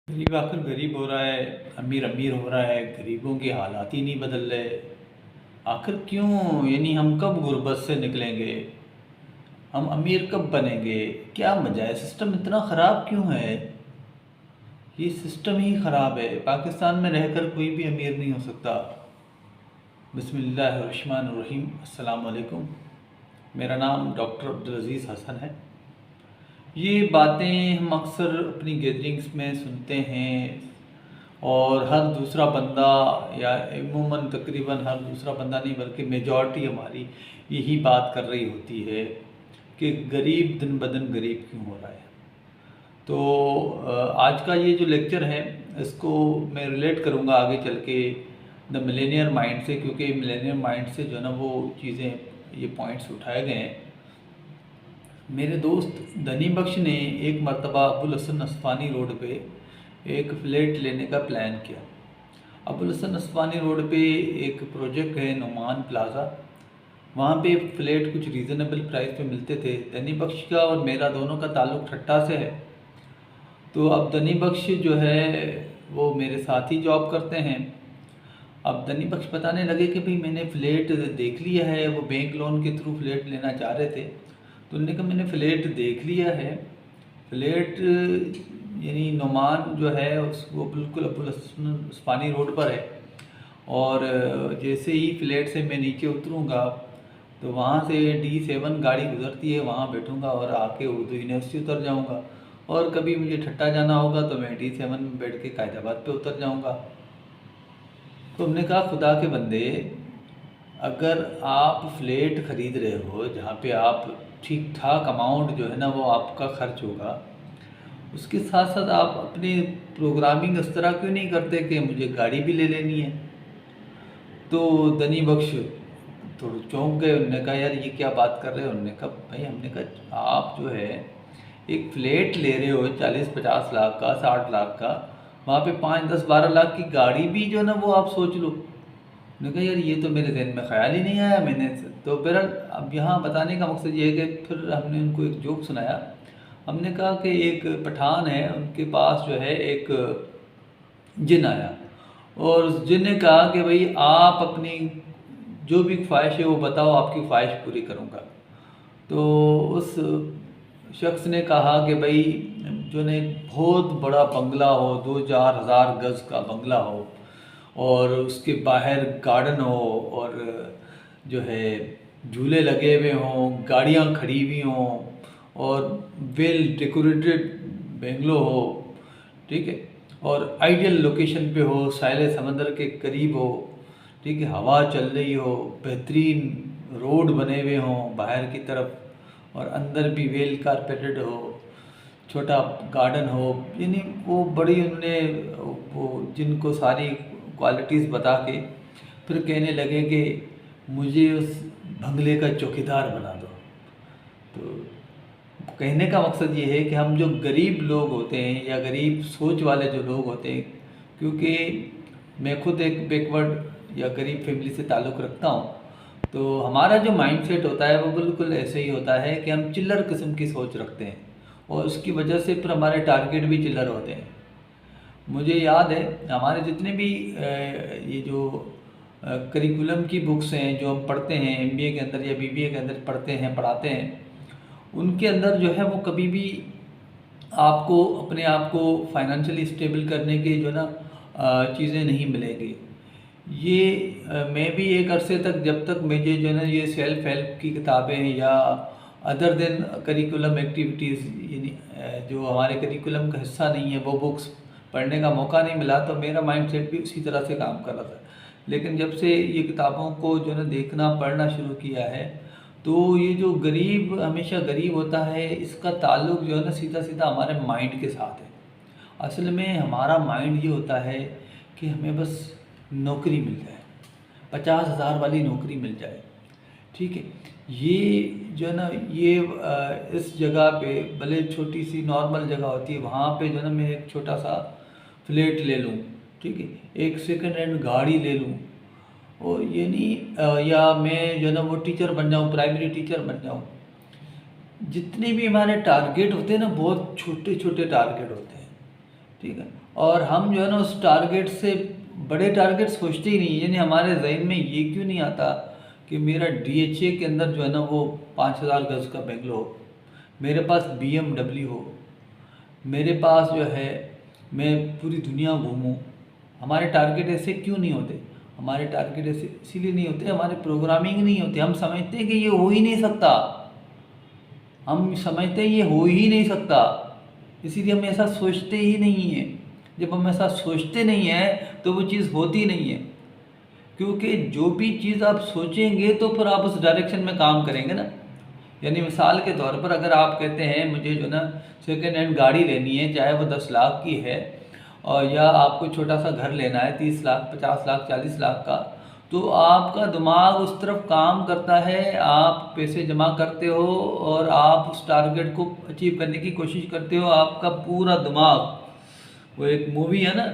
गरीब आखिर गरीब हो रहा है, अमीर अमीर हो रहा है, गरीबों के हालात ही नहीं बदल रहे। आखिर क्यों? यानी हम कब गुर्बत से निकलेंगे? हम अमीर कब बनेंगे? क्या वजह है? सिस्टम इतना ख़राब क्यों है? ये सिस्टम ही ख़राब है। पाकिस्तान में रहकर कोई भी अमीर नहीं हो सकता। बिस्मिल्लाहिर्रहमानिर्रहीम। अस्सलाम वालेकुम। मेरा नाम डॉक्टर अब्दुल अज़ीज़ हसन है। ये बातें हम अक्सर अपनी गैदरिंग्स में सुनते हैं और हर दूसरा बंदा या अमूमन तकरीबन हर दूसरा बंदा नहीं बल्कि मेजॉरिटी हमारी यही बात कर रही होती है कि गरीब दिन ब दिन गरीब क्यों हो रहा है। तो आज का ये जो लेक्चर है इसको मैं रिलेट करूँगा आगे चल के द मिलेनियर माइंड से, क्योंकि मिलेनियर माइंड से जो है ना वो चीज़ें, ये पॉइंट्स उठाए गए हैं। मेरे दोस्त धनी बख्श ने एक मरतबा अबुल हसन अस्फ़ानी रोड पे एक फ्लैट लेने का प्लान किया। अबुल हसन अस्फ़ानी रोड पे एक प्रोजेक्ट है नुमान प्लाज़ा, वहाँ पे फ्लैट कुछ रीज़नेबल प्राइस पे मिलते थे। धनी बख्श का और मेरा दोनों का ताल्लुक़ ठट्टा से है। तो अब धनी बख्श जो है वो मेरे साथ ही जॉब करते हैं। अब धनी बख्श बताने लगे कि भाई मैंने फ़्लैट देख लिया है, वो बैंक लोन के थ्रू फ्लैट लेना चाह रहे थे। तो उन्होंने कहा मैंने फ़्लैट देख लिया है। फ़्लैट यानी नुमान जो है वो बिल्कुल अबुल हसन अस्फ़ानी रोड पर है। और जैसे ही फ्लैट से मैं नीचे उतरूँगा तो वहाँ से D7 गाड़ी गुज़रती है, वहाँ बैठूँगा और आके उर्दू यूनिवर्सिटी उतर जाऊँगा। और कभी मुझे ठट्टा जाना होगा तो मैं D7 में बैठ के कायदाबाद पे उतर जाऊँगा। तो हमने कहा खुदा के बंदे, अगर आप फ्लैट ख़रीद रहे हो जहाँ पे आप ठीक ठाक अमाउंट जो है ना वो आपका खर्च होगा, उसके साथ साथ आप अपनी प्रोग्रामिंग इस तरह क्यों नहीं करते कि मुझे गाड़ी भी ले लेनी है। तो धनी बख्श थोड़े चौंक गए। उन्होंने कहा यार ये क्या बात कर रहे हो? उन्होंने कहा भाई, हमने कहा आप जो है एक फ्लैट ले रहे हो 40-50 लाख का, 60 लाख का, वहाँ पे 5-10-12 लाख की गाड़ी भी जो है ना वो आप सोच लो। उन्होंने कहा यार ये तो मेरे जहन में ख्याल ही नहीं आया मैंने। तो बहरहाल अब यहाँ बताने का मकसद ये है कि फिर हमने उनको एक जोक सुनाया। हमने कहा कि एक पठान है, उनके पास जो है एक जिन आया और उस जिन ने कहा कि भाई आप अपनी जो भी ख्वाहिश है वो बताओ, आपकी ख्वाहिश पूरी करूँगा। तो उस शख्स ने कहा कि भाई जो ने बहुत बड़ा बंगला हो, 2-4 हज़ार गज़ का बंगला हो और उसके बाहर गार्डन हो और जो है झूले लगे हुए हों, गाड़ियाँ खड़ी हुई हों और वेल डेकोरेटेड बेंगलो हो, ठीक है, और आइडियल लोकेशन पे हो, साहिल समंदर के करीब हो, ठीक है, हवा चल रही हो, बेहतरीन रोड बने हुए हों बाहर की तरफ और अंदर भी वेल कारपेटेड हो, छोटा गार्डन हो। यानी वो बड़ी उन्होंने वो जिनको सारी क्वालिटीज़ बता के फिर कहने लगे कि मुझे उस बंगले का चौकीदार बना दो। तो कहने का मकसद ये है कि हम जो गरीब लोग होते हैं या गरीब सोच वाले जो लोग होते हैं, क्योंकि मैं खुद एक बैकवर्ड या गरीब फैमिली से ताल्लुक़ रखता हूँ, तो हमारा जो माइंडसेट होता है वो बिल्कुल ऐसे ही होता है कि हम चिल्लर किस्म की सोच रखते हैं और उसकी वजह से फिर हमारे टारगेट भी चिल्लर होते हैं। मुझे याद है हमारे जितने भी ये जो करिकुलम की बुक्स हैं जो हम पढ़ते हैं MBA के अंदर या BBA के अंदर पढ़ाते हैं, उनके अंदर जो है वो कभी भी आपको अपने आप को फाइनेंशियली स्टेबल करने के जो ना चीज़ें नहीं मिलेंगी। ये मैं भी एक अरसे तक, जब तक मुझे जो है ना ये सेल्फ हेल्प की किताबें या अदर देन करिकुलम एक्टिविटीज़ यानी जो हमारे करिकुलम का हिस्सा नहीं है वो बुक्स पढ़ने का मौका नहीं मिला, तो मेरा माइंडसेट भी उसी तरह से काम कर रहा था। लेकिन जब से ये किताबों को जो है ना देखना पढ़ना शुरू किया है, तो ये जो गरीब हमेशा गरीब होता है, इसका ताल्लुक़ जो है ना सीधा सीधा हमारे माइंड के साथ है। असल में हमारा माइंड ये होता है कि हमें बस नौकरी मिल जाए, 50,000 वाली नौकरी मिल जाए, ठीक है। ये जो है ना ये इस जगह पे भले छोटी सी नॉर्मल जगह होती है, वहाँ पे जो है ना मैं एक छोटा सा फ्लैट ले लूँ, ठीक है, एक सेकंड हैंड गाड़ी ले लूँ और ये नहीं या मैं जो है ना वो टीचर बन जाऊँ, प्राइमरी टीचर बन जाऊँ। जितने भी हमारे टारगेट होते हैं ना बहुत छोटे छोटे टारगेट होते हैं, ठीक है। और हम जो है ना उस टारगेट से बड़े टारगेट सोचते ही नहीं, यानी हमारे जहन में ये क्यों नहीं आता कि मेरा DHA के अंदर जो है ना वो 5000 गज का बंगलो हो, मेरे पास BMW हो, मेरे पास जो है मैं पूरी दुनिया घूमूं। हमारे टारगेट ऐसे क्यों नहीं होते? हमारे टारगेट ऐसे इसीलिए नहीं होते, हमारे प्रोग्रामिंग नहीं होती। हम समझते हैं कि ये हो ही नहीं सकता, हम समझते हैं ये हो ही नहीं सकता, इसीलिए हम ऐसा सोचते ही नहीं हैं। जब हम ऐसा सोचते नहीं हैं तो वो चीज़ होती नहीं है, क्योंकि जो भी चीज़ आप सोचेंगे तो फिर आप उस डायरेक्शन में काम करेंगे ना। यानी मिसाल के तौर पर अगर आप कहते हैं मुझे जो ना सेकेंड हैंड गाड़ी लेनी है, चाहे वो 10 लाख की है, और या आपको छोटा सा घर लेना है 30 लाख 50 लाख 40 लाख का, तो आपका दिमाग उस तरफ काम करता है, आप पैसे जमा करते हो और आप उस टारगेट को अचीव करने की कोशिश करते हो। आपका पूरा दिमाग, वो एक मूवी है ना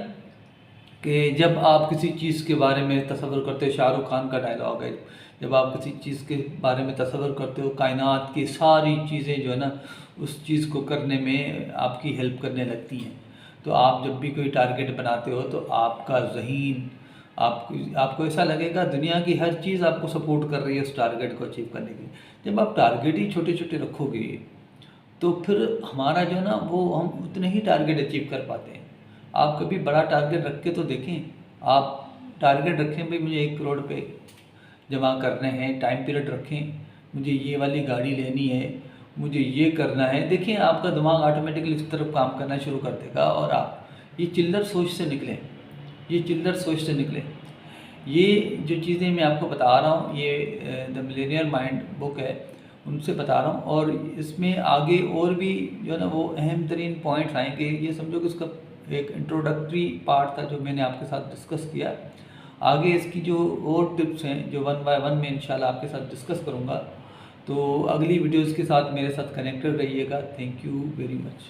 कि जब आप किसी चीज़ के बारे में तसव्वुर करते हो, शाहरुख खान का डायलॉग है, जब आप किसी चीज़ के बारे में तसव्वुर करते हो, कायनात की सारी चीज़ें जो है ना उस चीज़ को करने में आपकी हेल्प करने लगती हैं। तो आप जब भी कोई टारगेट बनाते हो तो आपका ज़हीन, आपको ऐसा लगेगा दुनिया की हर चीज़ आपको सपोर्ट कर रही है उस टारगेट को अचीव करने के लिए। जब आप टारगेट ही छोटे छोटे रखोगे तो फिर हमारा जो है ना वो हम उतने ही टारगेट अचीव कर पाते हैं। आप कभी बड़ा टारगेट रख के तो देखें। आप टारगेट रखें भाई मुझे 1 करोड़ पे जमा करने हैं, टाइम पीरियड रखें, मुझे ये वाली गाड़ी लेनी है, मुझे ये करना है। देखिए आपका दिमाग ऑटोमेटिकली इस तरफ काम करना शुरू कर देगा और आप ये चिल्लर सोच से निकलें, ये चिल्लर सोच से निकलें। ये जो चीज़ें मैं आपको बता रहा हूँ ये द मिलेनियर माइंड बुक है, उनसे बता रहा हूँ। और इसमें आगे और भी जो है ना वो अहम तरीन पॉइंट्स आएंगे। ये समझो कि इसका एक इंट्रोडक्टरी पार्ट था जो मैंने आपके साथ डिस्कस किया। आगे इसकी जो और टिप्स हैं जो 1 बाय 1 में इंशाल्लाह आपके साथ डिस्कस करूँगा। तो अगली वीडियोज़ के साथ मेरे साथ कनेक्टेड रहिएगा। Thank you very much.